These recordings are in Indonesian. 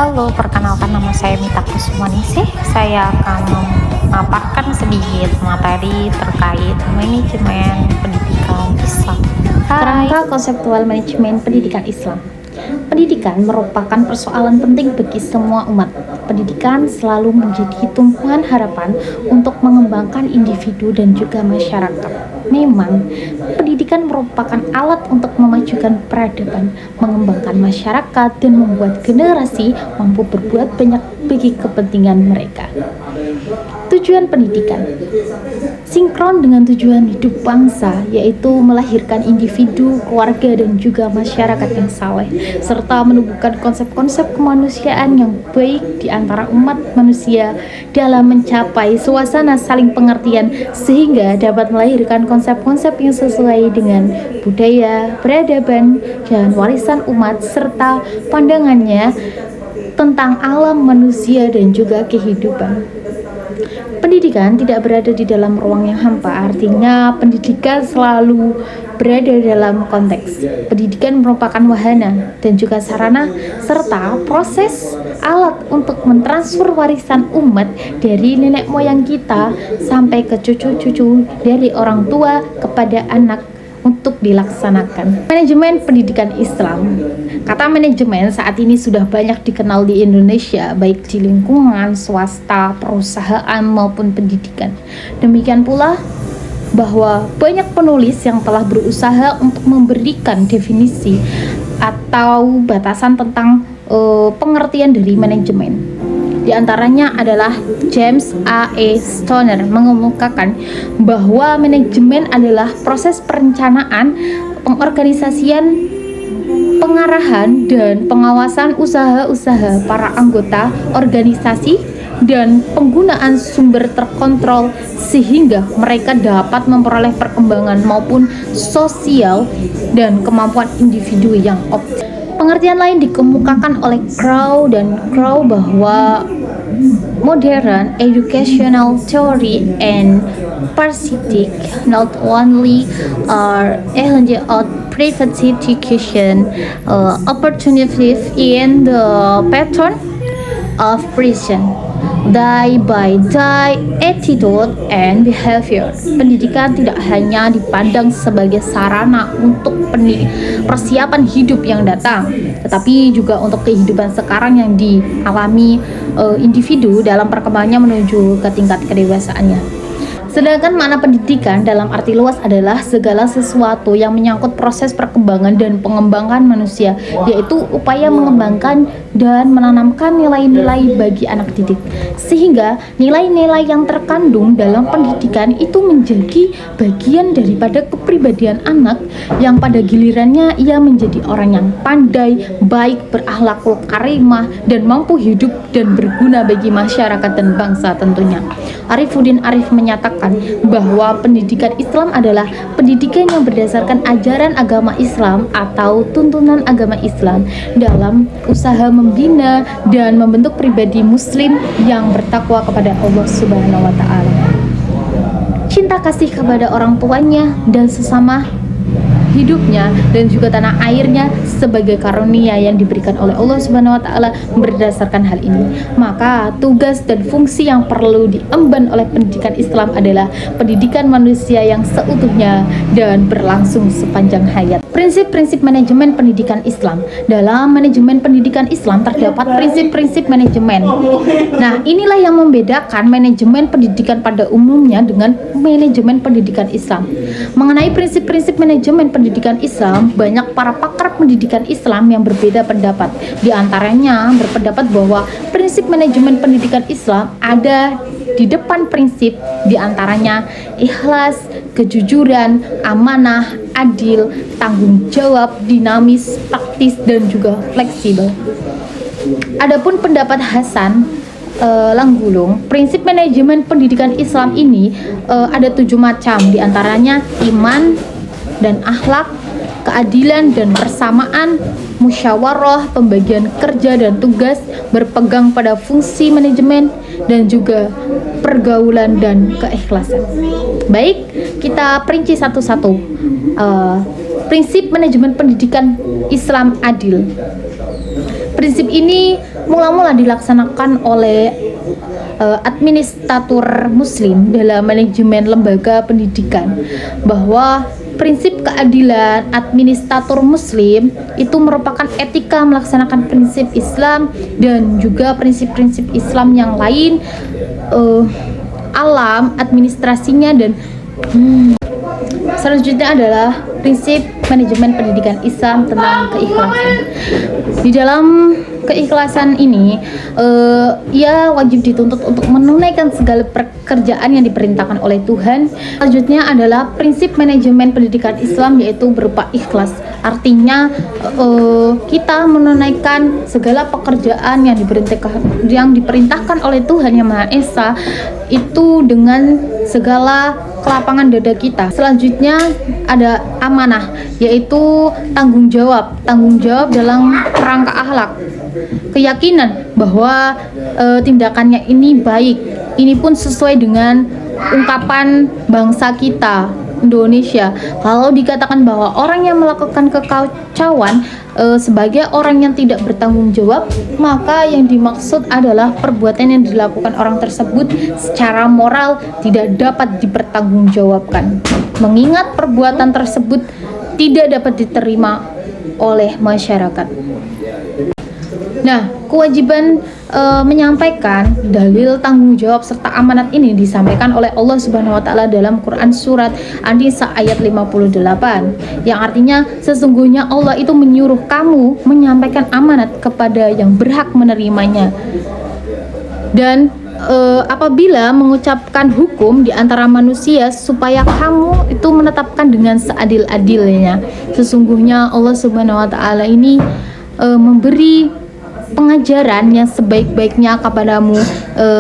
Halo, perkenalkan nama saya Mita Kusmaningsih. Saya akan memaparkan sedikit materi terkait manajemen pendidikan Islam. Kerangka konseptual manajemen pendidikan Islam. Pendidikan merupakan persoalan penting bagi semua umat. Pendidikan selalu menjadi tumpuan harapan untuk mengembangkan individu dan juga masyarakat. Memang, pendidikan merupakan alat untuk memajukan peradaban, mengembangkan masyarakat, dan membuat generasi mampu berbuat banyak bagi kepentingan mereka. Tujuan pendidikan sinkron dengan tujuan hidup bangsa, yaitu melahirkan individu, keluarga, dan juga masyarakat yang saleh, serta menumbuhkan konsep-konsep kemanusiaan yang baik di antara umat manusia dalam mencapai suasana saling pengertian, sehingga dapat melahirkan konsep-konsep yang sesuai dengan budaya, peradaban, dan warisan umat, serta pandangannya tentang alam manusia dan juga kehidupan. Pendidikan tidak berada di dalam ruang yang hampa, artinya pendidikan selalu berada dalam konteks. Pendidikan merupakan wahana dan juga sarana serta proses alat untuk mentransfer warisan umat dari nenek moyang kita sampai ke cucu-cucu, dari orang tua kepada anak untuk dilaksanakan. Manajemen pendidikan Islam. Kata manajemen saat ini sudah banyak dikenal di Indonesia, baik di lingkungan swasta, perusahaan maupun pendidikan. Demikian pula bahwa banyak penulis yang telah berusaha untuk memberikan definisi atau batasan tentang pengertian dari manajemen. Di antaranya adalah James A.E. Stoner mengemukakan bahwa manajemen adalah proses perencanaan, pengorganisasian, pengarahan, dan pengawasan usaha-usaha para anggota organisasi dan penggunaan sumber terkontrol sehingga mereka dapat memperoleh perkembangan maupun sosial dan kemampuan individu yang optimal. Pengertian lain dikemukakan oleh Crow bahwa modern educational theory and parasitic not only are out private education opportunities in the pattern of prison day by day attitude and behavior. Pendidikan tidak hanya dipandang sebagai sarana untuk persiapan hidup yang datang, tetapi juga untuk kehidupan sekarang yang dialami individu dalam perkembangannya menuju ke tingkat kedewasaannya. Sedangkan makna pendidikan dalam arti luas adalah segala sesuatu yang menyangkut proses perkembangan dan pengembangan manusia, yaitu upaya mengembangkan dan menanamkan nilai-nilai bagi anak didik, sehingga nilai-nilai yang terkandung dalam pendidikan itu menjadi bagian daripada kepribadian anak yang pada gilirannya ia menjadi orang yang pandai, baik, berakhlakul karimah, dan mampu hidup dan berguna bagi masyarakat dan bangsa tentunya. Arifuddin Arif menyatakan bahwa pendidikan Islam adalah pendidikan yang berdasarkan ajaran agama Islam atau tuntunan agama Islam dalam usaha membina dan membentuk pribadi muslim yang bertakwa kepada Allah Subhanahu wa taala. Cinta kasih kepada orang tuanya dan sesama hidupnya dan juga tanah airnya sebagai karunia yang diberikan oleh Allah Subhanahu wa taala. Berdasarkan hal ini, maka tugas dan fungsi yang perlu diemban oleh pendidikan Islam adalah pendidikan manusia yang seutuhnya dan berlangsung sepanjang hayat. Prinsip-prinsip manajemen pendidikan Islam. Dalam manajemen pendidikan Islam terdapat prinsip-prinsip manajemen. Nah, inilah yang membedakan manajemen pendidikan pada umumnya dengan manajemen pendidikan Islam. Mengenai prinsip-prinsip manajemen pendidikan Islam, banyak para pakar pendidikan Islam yang berbeda pendapat. Di antaranya berpendapat bahwa prinsip manajemen pendidikan Islam ada di depan prinsip, di antaranya ikhlas, kejujuran, amanah, adil, tanggung jawab, dinamis, praktis, dan juga fleksibel. Adapun pendapat Hasan Langgulung, prinsip manajemen pendidikan Islam ini ada 7 macam, di antaranya iman dan akhlak, keadilan dan persamaan, musyawarah, pembagian kerja dan tugas, berpegang pada fungsi manajemen, dan juga pergaulan dan keikhlasan. Baik, kita perinci satu-satu. Prinsip manajemen pendidikan Islam adil. Prinsip ini mula-mula dilaksanakan oleh administrator muslim dalam manajemen lembaga pendidikan, bahwa prinsip keadilan administrator muslim itu merupakan etika melaksanakan prinsip Islam dan juga prinsip-prinsip Islam yang lain, alam administrasinya. Dan selanjutnya adalah prinsip manajemen pendidikan Islam tentang keikhlasan. Di dalam keikhlasan ini, ia wajib dituntut untuk menunaikan segala pekerjaan yang diperintahkan oleh Tuhan. Selanjutnya adalah prinsip manajemen pendidikan Islam, yaitu berupa ikhlas. Artinya kita menunaikan segala pekerjaan yang diperintahkan oleh Tuhan Yang Maha Esa itu dengan segala kelapangan dada kita. Selanjutnya ada amanah, yaitu tanggung jawab dalam kerangka akhlak, keyakinan bahwa tindakannya ini baik. Ini pun sesuai dengan ungkapan bangsa kita Indonesia. Kalau dikatakan bahwa orang yang melakukan kekacauan sebagai orang yang tidak bertanggung jawab, maka yang dimaksud adalah perbuatan yang dilakukan orang tersebut secara moral tidak dapat dipertanggungjawabkan, mengingat perbuatan tersebut tidak dapat diterima oleh masyarakat. Nah, kewajiban menyampaikan dalil tanggung jawab serta amanat ini disampaikan oleh Allah Subhanahu wa taala dalam Quran surat An-Nisa ayat 58, yang artinya sesungguhnya Allah itu menyuruh kamu menyampaikan amanat kepada yang berhak menerimanya. Dan apabila mengucapkan hukum di antara manusia supaya kamu itu menetapkan dengan seadil-adilnya. Sesungguhnya Allah Subhanahu wa taala ini memberi pengajaran yang sebaik-baiknya kepadamu.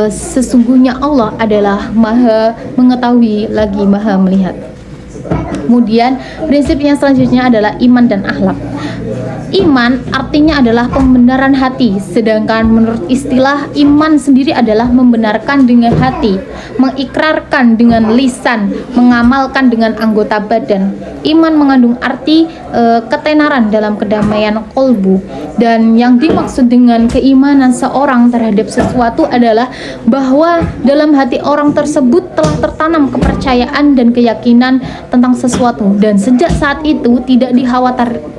Sesungguhnya Allah adalah Maha mengetahui lagi Maha melihat. Kemudian prinsip yang selanjutnya adalah iman dan akhlak. Iman artinya adalah pembenaran hati, sedangkan menurut istilah iman sendiri adalah membenarkan dengan hati, mengikrarkan dengan lisan, mengamalkan dengan anggota badan. Iman mengandung arti ketenaran dalam kedamaian kolbu, dan yang dimaksud dengan keimanan seorang terhadap sesuatu adalah bahwa dalam hati orang tersebut telah tertanam kepercayaan dan keyakinan tentang sesuatu, dan sejak saat itu tidak dikhawatirkan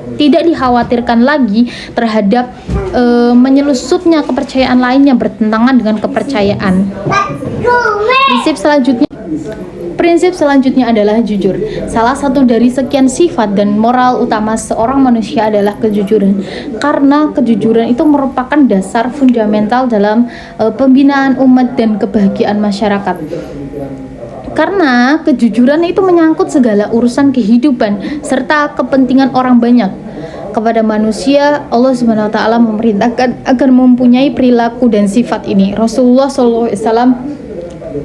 lagi terhadap menyelusupnya kepercayaan lainnya bertentangan dengan kepercayaan. Prinsip selanjutnya adalah jujur. Salah satu dari sekian sifat dan moral utama seorang manusia adalah kejujuran, karena kejujuran itu merupakan dasar fundamental dalam pembinaan umat dan kebahagiaan masyarakat. Karena kejujuran itu menyangkut segala urusan kehidupan serta kepentingan orang banyak. Kepada manusia, Allah Subhanahu wa taala memerintahkan agar mempunyai perilaku dan sifat ini. Rasulullah SAW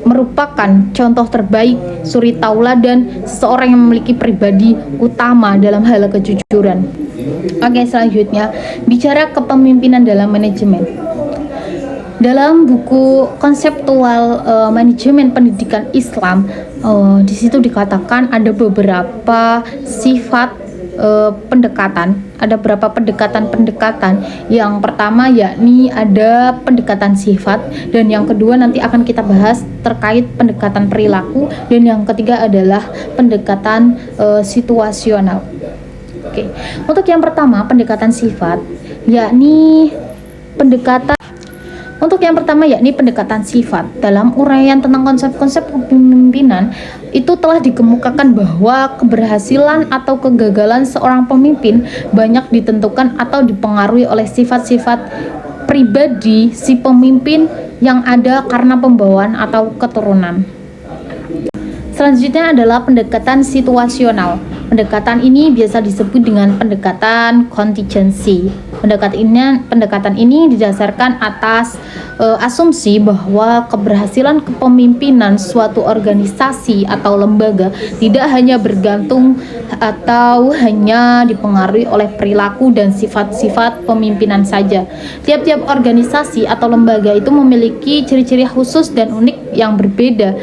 merupakan contoh terbaik, suri tauladan seseorang yang memiliki pribadi utama dalam hal kejujuran. Oke, selanjutnya bicara kepemimpinan dalam manajemen. Dalam buku konseptual manajemen pendidikan Islam, di situ dikatakan ada beberapa sifat pendekatan. Ada beberapa pendekatan. Yang pertama yakni ada pendekatan sifat, dan yang kedua nanti akan kita bahas terkait pendekatan perilaku, dan yang ketiga adalah pendekatan situasional. Oke. Untuk yang pertama pendekatan sifat yakni pendekatan sifat. Dalam uraian tentang konsep-konsep kepemimpinan itu telah dikemukakan bahwa keberhasilan atau kegagalan seorang pemimpin banyak ditentukan atau dipengaruhi oleh sifat-sifat pribadi si pemimpin yang ada karena pembawaan atau keturunan. Selanjutnya adalah pendekatan situasional. Pendekatan ini biasa disebut dengan pendekatan contingency. Pendekatan ini didasarkan atas asumsi bahwa keberhasilan kepemimpinan suatu organisasi atau lembaga tidak hanya bergantung atau hanya dipengaruhi oleh perilaku dan sifat-sifat pemimpinan saja. Tiap-tiap organisasi atau lembaga itu memiliki ciri-ciri khusus dan unik yang berbeda,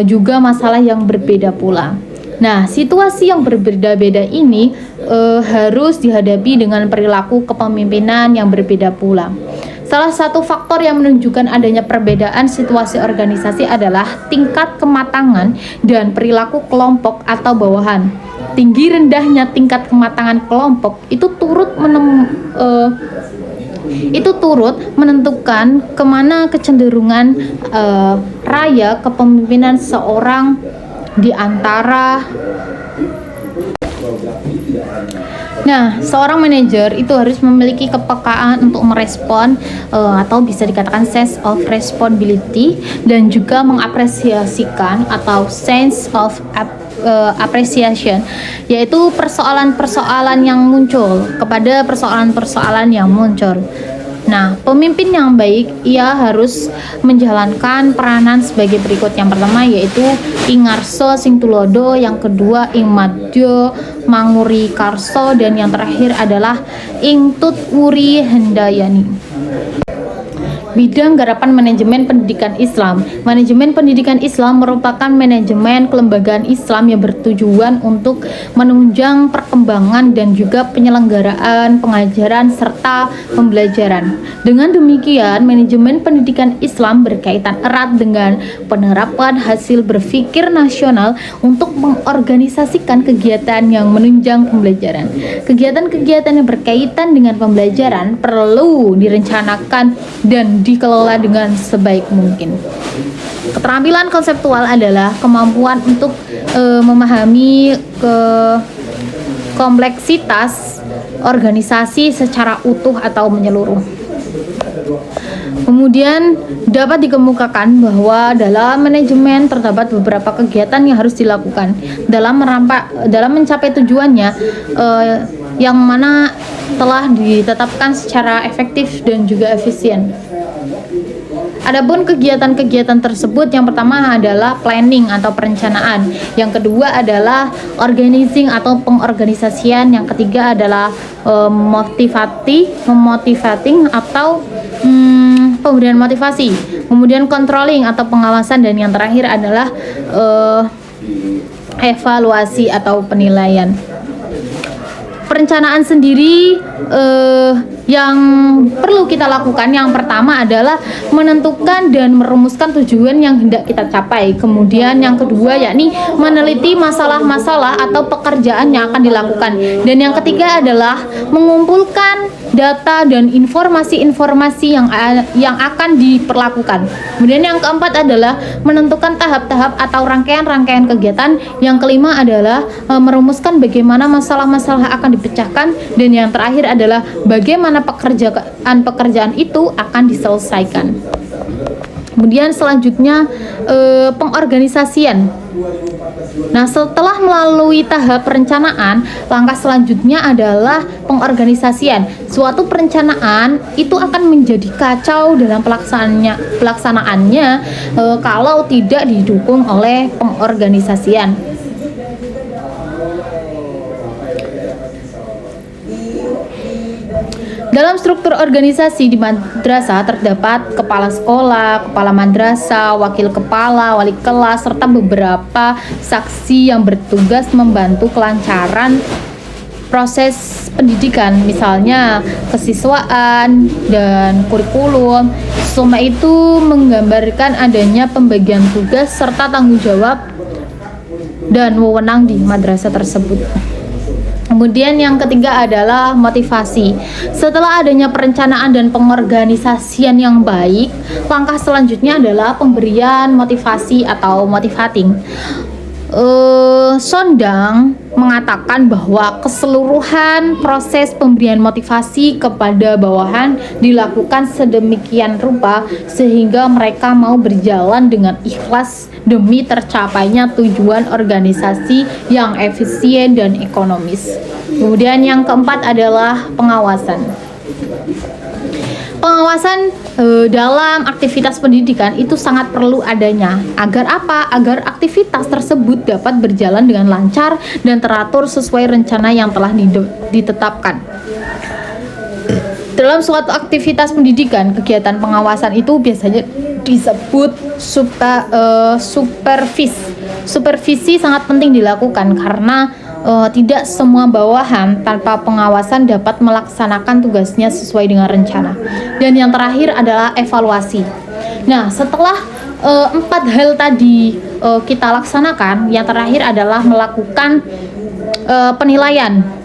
juga masalah yang berbeda pula. Nah, situasi yang berbeda-beda ini harus dihadapi dengan perilaku kepemimpinan yang berbeda pula. Salah satu faktor yang menunjukkan adanya perbedaan situasi organisasi adalah tingkat kematangan dan perilaku kelompok atau bawahan. Tinggi rendahnya tingkat kematangan kelompok itu turut menentukan kemana kecenderungan raya kepemimpinan seorang di antara. Nah, seorang manajer itu harus memiliki kepekaan untuk merespon atau bisa dikatakan sense of responsibility, dan juga mengapresiasikan atau sense of appreciation, yaitu persoalan-persoalan yang muncul kepada persoalan-persoalan yang muncul. Nah, pemimpin yang baik ia harus menjalankan peranan sebagai berikut. Yang pertama yaitu ing ngarsa sing tulodo, yang kedua ing madya manguri karso, dan yang terakhir adalah ing tut wuri hendayani. Bidang garapan manajemen pendidikan Islam. Manajemen pendidikan Islam merupakan manajemen kelembagaan Islam yang bertujuan untuk menunjang perkembangan dan juga penyelenggaraan pengajaran serta pembelajaran. Dengan demikian, manajemen pendidikan Islam berkaitan erat dengan penerapan hasil berpikir nasional untuk mengorganisasikan kegiatan yang menunjang pembelajaran. Kegiatan-kegiatan yang berkaitan dengan pembelajaran perlu direncanakan dan dikelola dengan sebaik mungkin. Keterampilan konseptual adalah kemampuan untuk memahami kompleksitas organisasi secara utuh atau menyeluruh. Kemudian dapat dikemukakan bahwa dalam manajemen terdapat beberapa kegiatan yang harus dilakukan dalam mencapai tujuannya, yang mana telah ditetapkan secara efektif dan juga efisien. Adapun kegiatan-kegiatan tersebut, yang pertama adalah planning atau perencanaan, yang kedua adalah organizing atau pengorganisasian, yang ketiga adalah memotivating atau pemberian motivasi, kemudian controlling atau pengawasan, dan yang terakhir adalah evaluasi atau penilaian. Perencanaan sendiri yang perlu kita lakukan, yang pertama adalah menentukan dan merumuskan tujuan yang hendak kita capai. Kemudian yang kedua yakni meneliti masalah-masalah atau pekerjaan yang akan dilakukan. Dan yang ketiga adalah mengumpulkan data dan informasi-informasi yang akan diperlakukan. Kemudian yang keempat adalah menentukan tahap-tahap atau rangkaian-rangkaian kegiatan. Yang kelima adalah merumuskan bagaimana masalah-masalah akan dipecahkan, dan yang terakhir adalah bagaimana pekerjaan itu akan diselesaikan. Kemudian selanjutnya pengorganisasian. Nah, setelah melalui tahap perencanaan, langkah selanjutnya adalah pengorganisasian. Suatu perencanaan itu akan menjadi kacau dalam pelaksanaannya kalau tidak didukung oleh pengorganisasian. Dalam struktur organisasi di madrasah terdapat kepala sekolah, kepala madrasah, wakil kepala, wali kelas, serta beberapa saksi yang bertugas membantu kelancaran proses pendidikan, misalnya kesiswaan dan kurikulum. Semua itu menggambarkan adanya pembagian tugas serta tanggung jawab dan wewenang di madrasah tersebut. Kemudian yang ketiga adalah motivasi. Setelah adanya perencanaan dan pengorganisasian yang baik, langkah selanjutnya adalah pemberian motivasi atau motivating. Sondang mengatakan bahwa keseluruhan proses pemberian motivasi kepada bawahan dilakukan sedemikian rupa sehingga mereka mau berjalan dengan ikhlas demi tercapainya tujuan organisasi yang efisien dan ekonomis. Kemudian yang keempat adalah pengawasan. Pengawasan dalam aktivitas pendidikan itu sangat perlu adanya. Agar apa? Agar aktivitas tersebut dapat berjalan dengan lancar dan teratur sesuai rencana yang telah ditetapkan. Dalam suatu aktivitas pendidikan, kegiatan pengawasan itu biasanya disebut supervis Supervisi sangat penting dilakukan karena tidak semua bawahan tanpa pengawasan dapat melaksanakan tugasnya sesuai dengan rencana. Dan yang terakhir adalah evaluasi. Nah, setelah 4 hal tadi kita laksanakan, yang terakhir adalah melakukan penilaian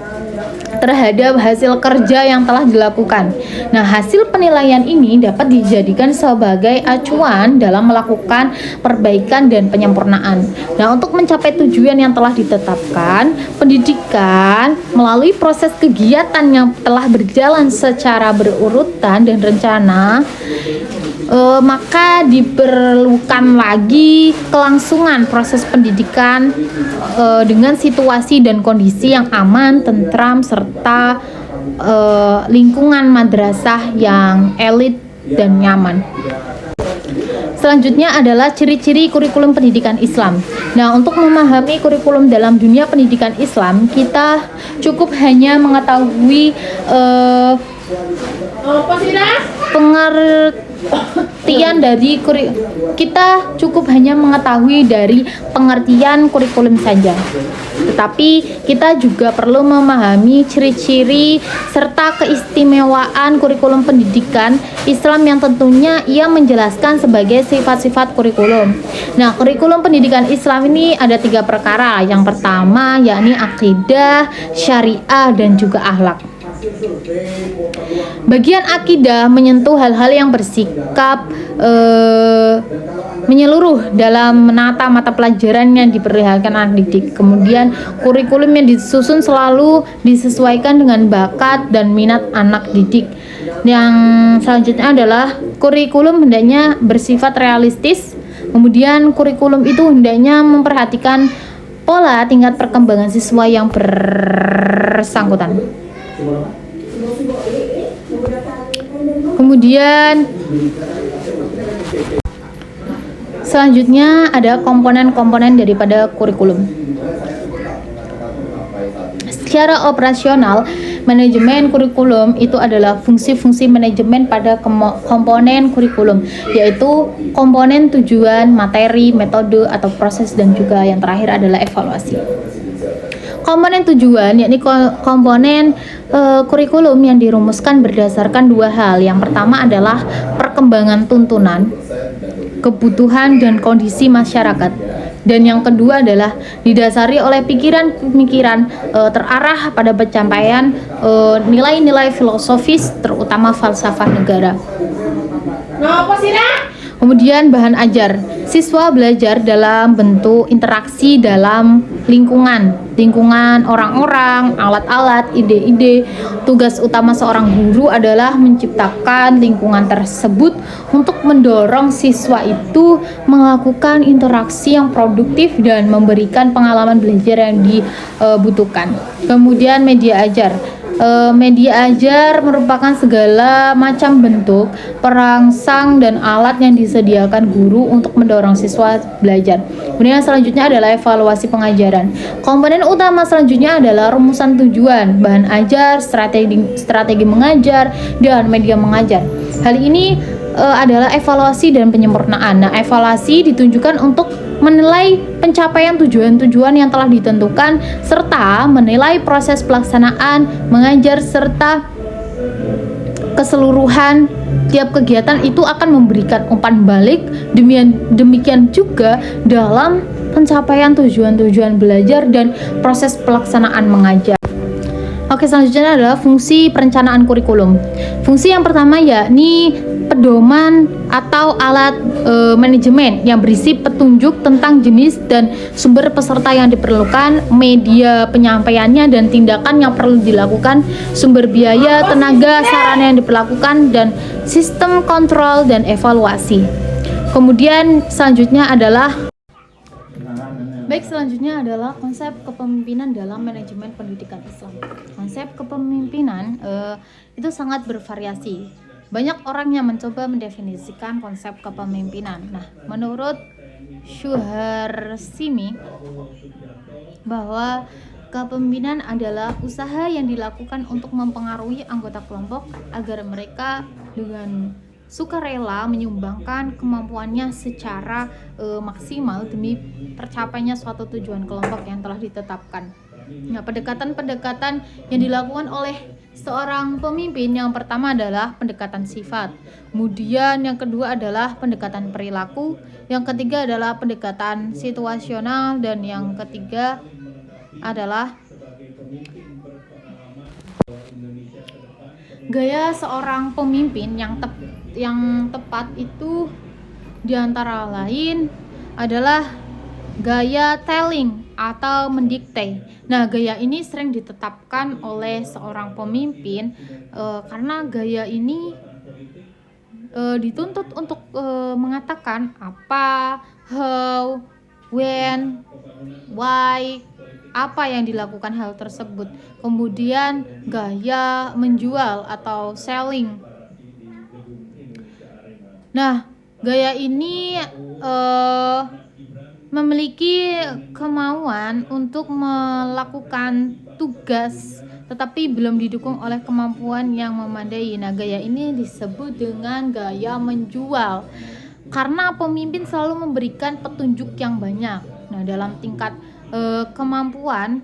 terhadap hasil kerja yang telah dilakukan. Nah, hasil penilaian ini dapat dijadikan sebagai acuan dalam melakukan perbaikan dan penyempurnaan. Nah, untuk mencapai tujuan yang telah ditetapkan, pendidikan melalui proses kegiatan yang telah berjalan secara berurutan dan rencana, maka diperlukan lagi kelangsungan proses pendidikan dengan situasi dan kondisi yang aman, tentram, serta lingkungan madrasah yang elit dan nyaman. Selanjutnya adalah ciri-ciri kurikulum pendidikan Islam. Nah, untuk memahami kurikulum dalam dunia pendidikan Islam, kita cukup hanya mengetahui pengertian dari kita cukup hanya mengetahui dari pengertian kurikulum saja. Tetapi kita juga perlu memahami ciri-ciri serta keistimewaan kurikulum pendidikan Islam yang tentunya ia menjelaskan sebagai sifat-sifat kurikulum. Nah, kurikulum pendidikan Islam ini ada 3 perkara. Yang pertama yakni akidah, syariah, dan juga akhlak. Bagian akidah menyentuh hal-hal yang bersikap menyeluruh dalam menata mata pelajaran yang diperlihatkan anak didik. Kemudian kurikulum yang disusun selalu disesuaikan dengan bakat dan minat anak didik. Yang selanjutnya adalah kurikulum hendaknya bersifat realistis. Kemudian kurikulum itu hendaknya memperhatikan pola tingkat perkembangan siswa yang bersangkutan. Kemudian selanjutnya ada komponen-komponen daripada kurikulum. Secara operasional, manajemen kurikulum itu adalah fungsi-fungsi manajemen pada komponen kurikulum, yaitu komponen tujuan, materi, metode atau proses, dan juga yang terakhir adalah evaluasi. Komponen tujuan yakni komponen kurikulum yang dirumuskan berdasarkan 2 hal. Yang pertama adalah perkembangan tuntunan, kebutuhan dan kondisi masyarakat. Dan yang kedua adalah didasari oleh pikiran-pemikiran terarah pada pencapaian nilai-nilai filosofis, terutama falsafah negara. Kemudian bahan ajar. Siswa belajar dalam bentuk interaksi dalam lingkungan orang-orang, alat-alat, ide-ide. Tugas utama seorang guru adalah menciptakan lingkungan tersebut untuk mendorong siswa itu melakukan interaksi yang produktif dan memberikan pengalaman belajar yang dibutuhkan. Kemudian media ajar. Media ajar merupakan segala macam bentuk, perangsang, dan alat yang disediakan guru untuk mendorong siswa belajar. Kemudian selanjutnya adalah evaluasi pengajaran. Komponen utama selanjutnya adalah rumusan tujuan, bahan ajar, strategi mengajar, dan media mengajar. Hal ini adalah evaluasi dan penyempurnaan. Nah, evaluasi ditunjukkan untuk menilai pencapaian tujuan-tujuan yang telah ditentukan serta menilai proses pelaksanaan mengajar serta keseluruhan tiap kegiatan itu akan memberikan umpan balik. Demikian juga dalam pencapaian tujuan-tujuan belajar dan proses pelaksanaan mengajar. Oke, selanjutnya adalah fungsi perencanaan kurikulum. Fungsi yang pertama yakni pedoman atau alat manajemen yang berisi petunjuk tentang jenis dan sumber peserta yang diperlukan, media penyampaiannya dan tindakan yang perlu dilakukan, sumber biaya, tenaga, sarana yang diperlakukan, dan sistem kontrol dan evaluasi. Kemudian selanjutnya adalah konsep kepemimpinan dalam manajemen pendidikan Islam. Konsep kepemimpinan itu sangat bervariasi. Banyak orang yang mencoba mendefinisikan konsep kepemimpinan. Nah, menurut Syuharsimi bahwa kepemimpinan adalah usaha yang dilakukan untuk mempengaruhi anggota kelompok agar mereka dengan sukarela menyumbangkan kemampuannya secara maksimal demi tercapainya suatu tujuan kelompok yang telah ditetapkan. Nah, pendekatan-pendekatan yang dilakukan oleh seorang pemimpin yang pertama adalah pendekatan sifat, kemudian yang kedua adalah pendekatan perilaku, yang ketiga adalah pendekatan situasional, dan yang ketiga adalah gaya seorang pemimpin yang tepat itu diantara lain adalah gaya telling atau mendikte. Nah, gaya ini sering ditetapkan oleh seorang pemimpin karena gaya ini dituntut untuk mengatakan apa, how, when, why, apa yang dilakukan hal tersebut. Kemudian gaya menjual atau selling. Nah, gaya ini memiliki kemauan untuk melakukan tugas tetapi belum didukung oleh kemampuan yang memadai. Nah, gaya ini disebut dengan gaya menjual karena pemimpin selalu memberikan petunjuk yang banyak. Nah, dalam tingkat kemampuan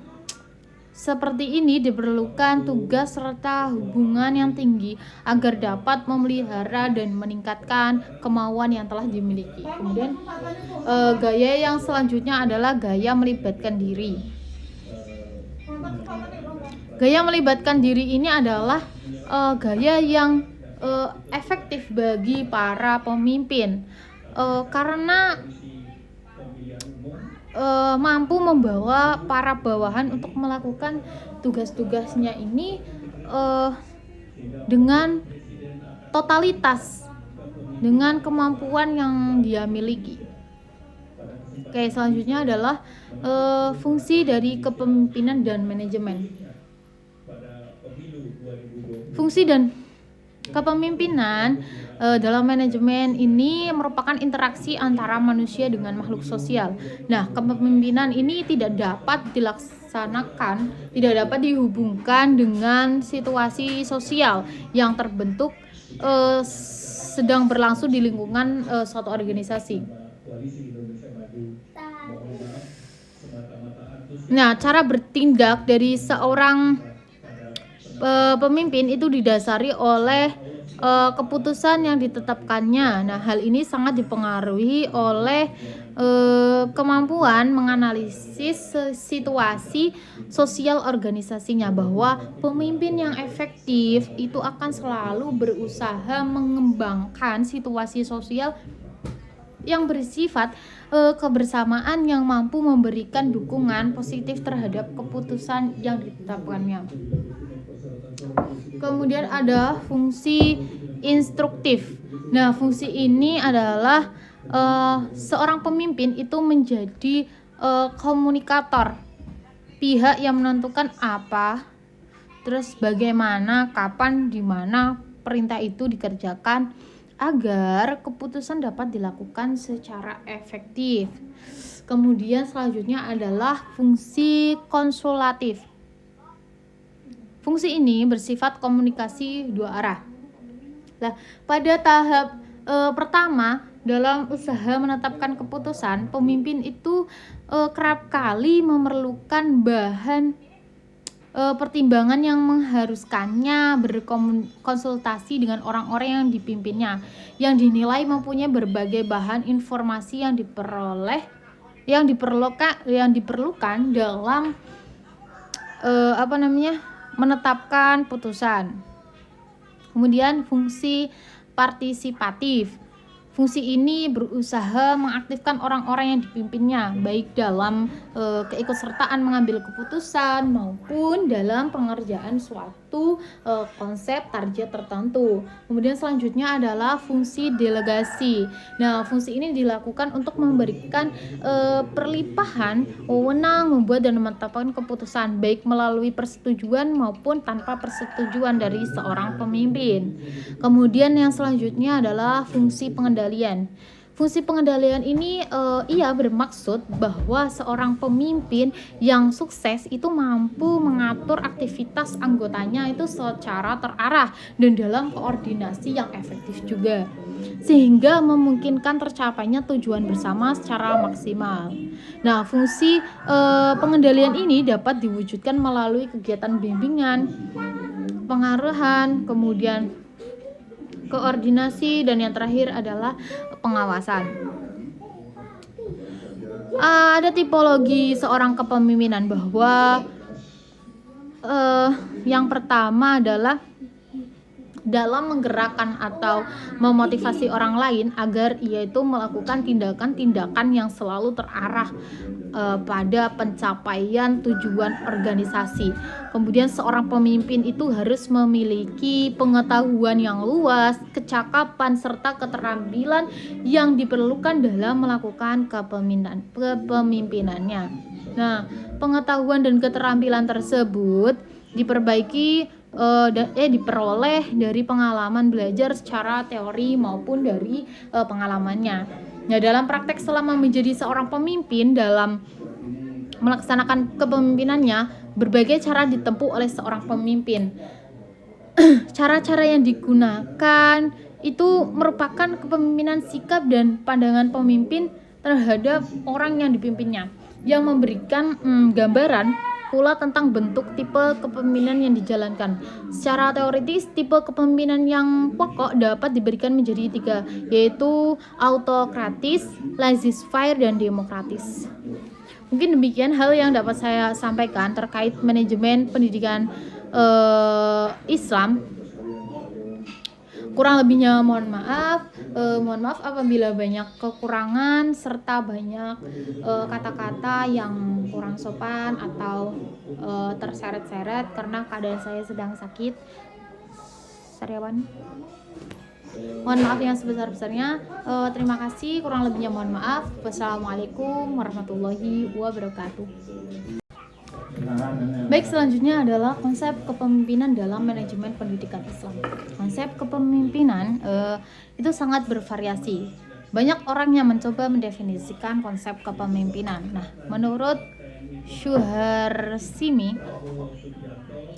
seperti ini diperlukan tugas serta hubungan yang tinggi agar dapat memelihara dan meningkatkan kemauan yang telah dimiliki. Kemudian gaya yang selanjutnya adalah gaya melibatkan diri. Gaya melibatkan diri ini adalah gaya yang efektif bagi para pemimpin karena mampu membawa para bawahan untuk melakukan tugas-tugasnya ini dengan totalitas, dengan kemampuan yang dia miliki. Oke, selanjutnya adalah fungsi dari kepemimpinan dan manajemen. Fungsi dan kepemimpinan dalam manajemen ini merupakan interaksi antara manusia dengan makhluk sosial. Nah, kepemimpinan ini tidak dapat dihubungkan dengan situasi sosial yang terbentuk sedang berlangsung di lingkungan suatu organisasi. Nah, cara bertindak dari seorang pemimpin itu didasari oleh keputusan yang ditetapkannya. Nah, hal ini sangat dipengaruhi oleh kemampuan menganalisis situasi sosial organisasinya, bahwa pemimpin yang efektif itu akan selalu berusaha mengembangkan situasi sosial yang bersifat kebersamaan yang mampu memberikan dukungan positif terhadap keputusan yang ditetapkannya. Kemudian ada fungsi instruktif. Nah, fungsi ini adalah seorang pemimpin itu menjadi komunikator, pihak yang menentukan apa, terus bagaimana, kapan, di mana perintah itu dikerjakan agar keputusan dapat dilakukan secara efektif. Kemudian selanjutnya adalah fungsi konsultatif. Fungsi ini bersifat komunikasi dua arah. Nah, pada tahap pertama dalam usaha menetapkan keputusan, pemimpin itu kerap kali memerlukan bahan pertimbangan yang mengharuskannya berkonsultasi dengan orang-orang yang dipimpinnya, yang dinilai mempunyai berbagai bahan informasi yang diperlukan dalam menetapkan putusan. Kemudian fungsi partisipatif. Fungsi ini berusaha mengaktifkan orang-orang yang dipimpinnya, baik dalam keikutsertaan mengambil keputusan maupun dalam pengerjaan suatu konsep target tertentu. Kemudian selanjutnya adalah fungsi delegasi. Nah, fungsi ini dilakukan untuk memberikan perlimpahan wewenang membuat dan menetapkan keputusan, baik melalui persetujuan maupun tanpa persetujuan dari seorang pemimpin. Kemudian yang selanjutnya adalah fungsi pengendalian. Fungsi pengendalian ini ia bermaksud bahwa seorang pemimpin yang sukses itu mampu mengatur aktivitas anggotanya itu secara terarah dan dalam koordinasi yang efektif juga, sehingga memungkinkan tercapainya tujuan bersama secara maksimal. Nah, fungsi pengendalian ini dapat diwujudkan melalui kegiatan bimbingan, pengarahan, kemudian koordinasi, dan yang terakhir adalah pengawasan. Ada tipologi seorang kepemimpinan bahwa yang pertama adalah dalam menggerakkan atau memotivasi orang lain agar ia itu melakukan tindakan-tindakan yang selalu terarah pada pencapaian tujuan organisasi. Kemudian seorang pemimpin itu harus memiliki pengetahuan yang luas, kecakapan, serta keterampilan yang diperlukan dalam melakukan kepemimpinannya. Nah, pengetahuan dan keterampilan tersebut diperoleh dari pengalaman belajar secara teori maupun dari pengalamannya. Nah, dalam praktek selama menjadi seorang pemimpin, dalam melaksanakan kepemimpinannya, berbagai cara ditempuh oleh seorang pemimpin. Cara-cara yang digunakan itu merupakan kepemimpinan sikap dan pandangan pemimpin terhadap orang yang dipimpinnya, yang memberikan gambaran pula tentang bentuk tipe kepemimpinan yang dijalankan. Secara teoritis, tipe kepemimpinan yang pokok dapat diberikan menjadi 3, yaitu autokratis, laissez-faire, dan demokratis. Mungkin demikian hal yang dapat saya sampaikan terkait manajemen pendidikan Islam. Kurang lebihnya mohon maaf. Mohon maaf apabila banyak kekurangan serta banyak kata-kata yang kurang sopan atau terseret-seret karena keadaan saya sedang sakit. Sariawan. Mohon maaf yang sebesar-besarnya. Terima kasih. Kurang lebihnya mohon maaf. Wassalamualaikum warahmatullahi wabarakatuh. Baik, selanjutnya adalah konsep kepemimpinan dalam manajemen pendidikan Islam. Konsep kepemimpinan itu sangat bervariasi. Banyak orang yang mencoba mendefinisikan konsep kepemimpinan. Nah, menurut Syuharsimi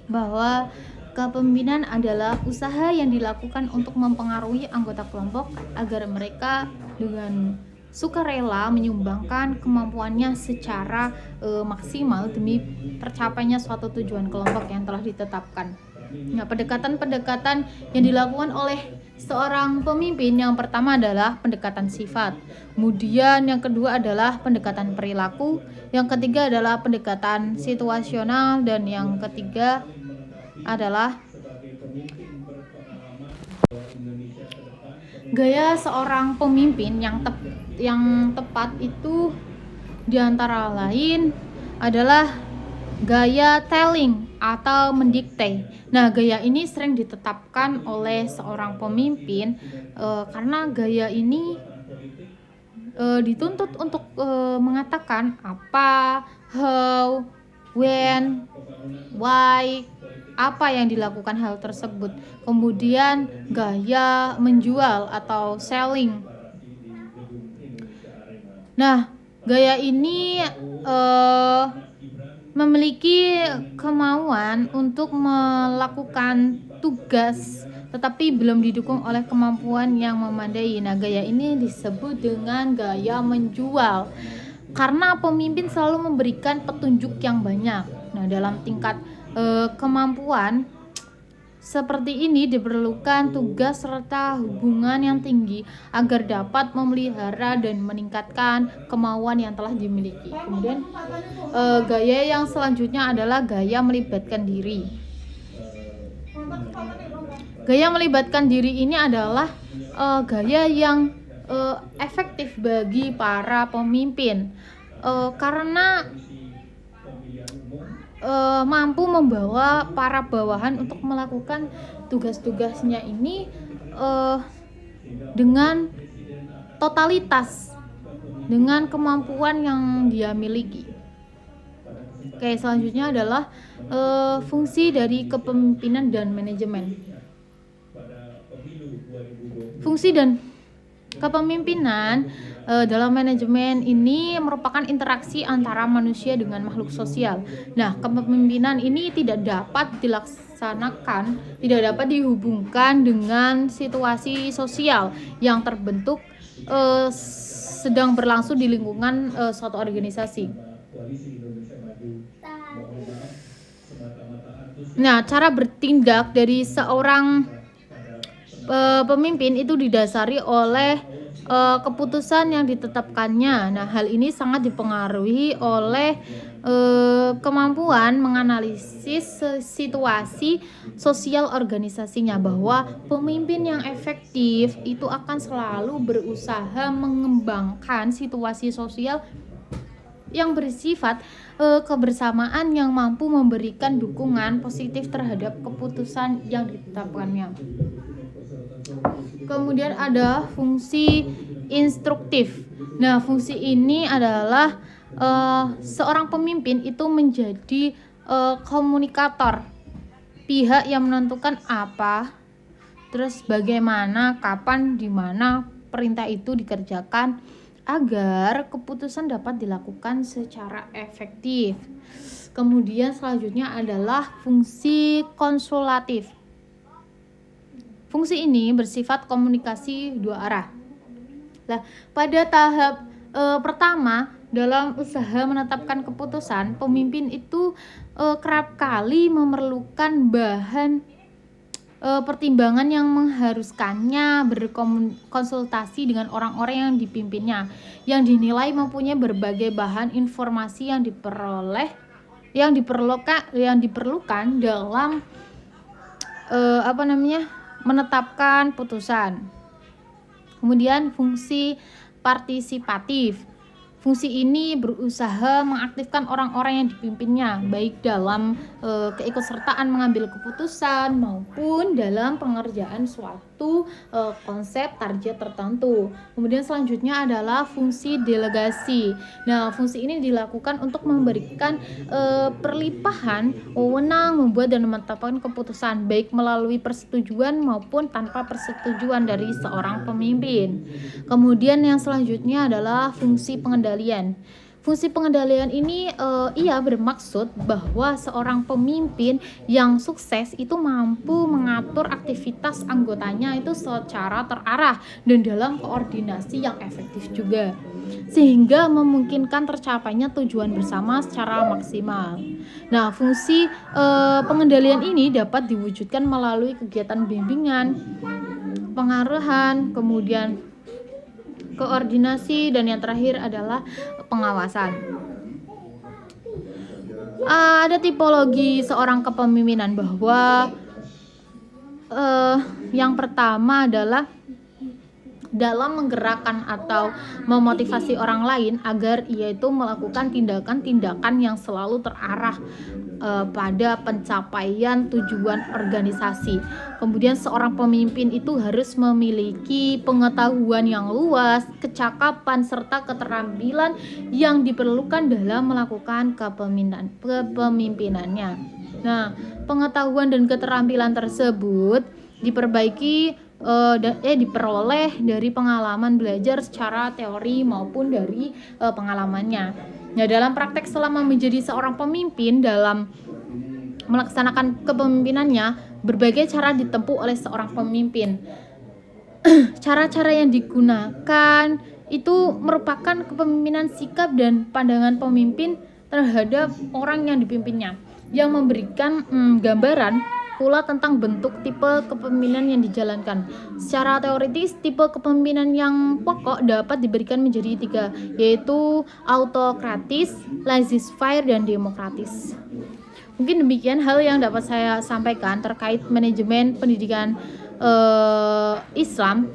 bahwa kepemimpinan adalah usaha yang dilakukan untuk mempengaruhi anggota kelompok agar mereka dengan sukarela menyumbangkan kemampuannya secara maksimal demi tercapainya suatu tujuan kelompok yang telah ditetapkan. Nah, pendekatan-pendekatan yang dilakukan oleh seorang pemimpin yang pertama adalah pendekatan sifat, kemudian yang kedua adalah pendekatan perilaku, yang ketiga adalah pendekatan situasional, dan yang ketiga adalah gaya seorang pemimpin yang tepat itu diantara lain adalah gaya telling atau mendikte. Nah, gaya ini sering ditetapkan oleh seorang pemimpin karena gaya ini dituntut untuk mengatakan apa, how, when, why, apa yang dilakukan hal tersebut. Kemudian gaya menjual atau selling. Nah, gaya ini memiliki kemauan untuk melakukan tugas tetapi belum didukung oleh kemampuan yang memadai. Nah, gaya ini disebut dengan gaya menjual karena pemimpin selalu memberikan petunjuk yang banyak. Nah, dalam tingkat kemampuan seperti ini diperlukan tugas serta hubungan yang tinggi agar dapat memelihara dan meningkatkan kemauan yang telah dimiliki. Kemudian gaya yang selanjutnya adalah gaya melibatkan diri. Gaya melibatkan diri ini adalah gaya yang efektif bagi para pemimpin karena mampu membawa para bawahan untuk melakukan tugas-tugasnya ini dengan totalitas, dengan kemampuan yang dia miliki. Oke, selanjutnya adalah fungsi dari kepemimpinan dan manajemen. Kepemimpinan dalam manajemen ini merupakan interaksi antara manusia dengan makhluk sosial. Nah, kepemimpinan ini tidak dapat dihubungkan dengan situasi sosial yang terbentuk sedang berlangsung di lingkungan suatu organisasi. Nah, cara bertindak dari seorang pemimpin itu didasari oleh keputusan yang ditetapkannya. Nah, hal ini sangat dipengaruhi oleh kemampuan menganalisis situasi sosial organisasinya, bahwa pemimpin yang efektif itu akan selalu berusaha mengembangkan situasi sosial yang bersifat kebersamaan yang mampu memberikan dukungan positif terhadap keputusan yang ditetapkannya. Kemudian ada fungsi instruktif. Nah, fungsi ini adalah seorang pemimpin itu menjadi komunikator, pihak yang menentukan apa, terus bagaimana, kapan, di mana perintah itu dikerjakan agar keputusan dapat dilakukan secara efektif. Kemudian selanjutnya adalah fungsi konsultatif. Fungsi ini bersifat komunikasi dua arah. Nah, pada tahap pertama dalam usaha menetapkan keputusan, pemimpin itu kerap kali memerlukan bahan pertimbangan yang mengharuskannya berkonsultasi dengan orang-orang yang dipimpinnya, yang dinilai mempunyai berbagai bahan informasi yang diperlukan dalam menetapkan putusan. Kemudian fungsi partisipatif. Fungsi ini berusaha mengaktifkan orang-orang yang dipimpinnya, baik dalam keikutsertaan mengambil keputusan maupun dalam pengerjaan suatu konsep target tertentu. Kemudian selanjutnya adalah fungsi delegasi. Nah, fungsi ini dilakukan untuk memberikan perlimpahan wewenang membuat dan menetapkan keputusan, baik melalui persetujuan maupun tanpa persetujuan dari seorang pemimpin. Kemudian yang selanjutnya adalah fungsi pengendalian. Fungsi pengendalian ini ia bermaksud bahwa seorang pemimpin yang sukses itu mampu mengatur aktivitas anggotanya itu secara terarah dan dalam koordinasi yang efektif juga, sehingga memungkinkan tercapainya tujuan bersama secara maksimal. Nah, fungsi pengendalian ini dapat diwujudkan melalui kegiatan bimbingan, pengarahan, kemudian koordinasi, dan yang terakhir adalah pengawasan. Ada tipologi seorang kepemimpinan, bahwa yang pertama adalah dalam menggerakkan atau memotivasi orang lain agar ia itu melakukan tindakan-tindakan yang selalu terarah pada pencapaian tujuan organisasi. Kemudian seorang pemimpin itu harus memiliki pengetahuan yang luas, kecakapan, serta keterampilan yang diperlukan dalam melakukan kepemimpinannya. Nah, pengetahuan dan keterampilan tersebut diperoleh dari pengalaman belajar secara teori maupun dari pengalamannya. Nah, dalam praktek selama menjadi seorang pemimpin, dalam melaksanakan kepemimpinannya, berbagai cara ditempuh oleh seorang pemimpin. Cara-cara yang digunakan itu merupakan kepemimpinan sikap dan pandangan pemimpin terhadap orang yang dipimpinnya, yang memberikan gambaran pula tentang bentuk tipe kepemimpinan yang dijalankan. Secara teoritis, tipe kepemimpinan yang pokok dapat diberikan menjadi 3, yaitu autokratis, laissez-faire, dan demokratis. Mungkin demikian hal yang dapat saya sampaikan terkait manajemen pendidikan Islam.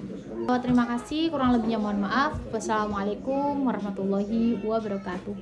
Terima kasih, kurang lebihnya mohon maaf. Wassalamualaikum warahmatullahi wabarakatuh.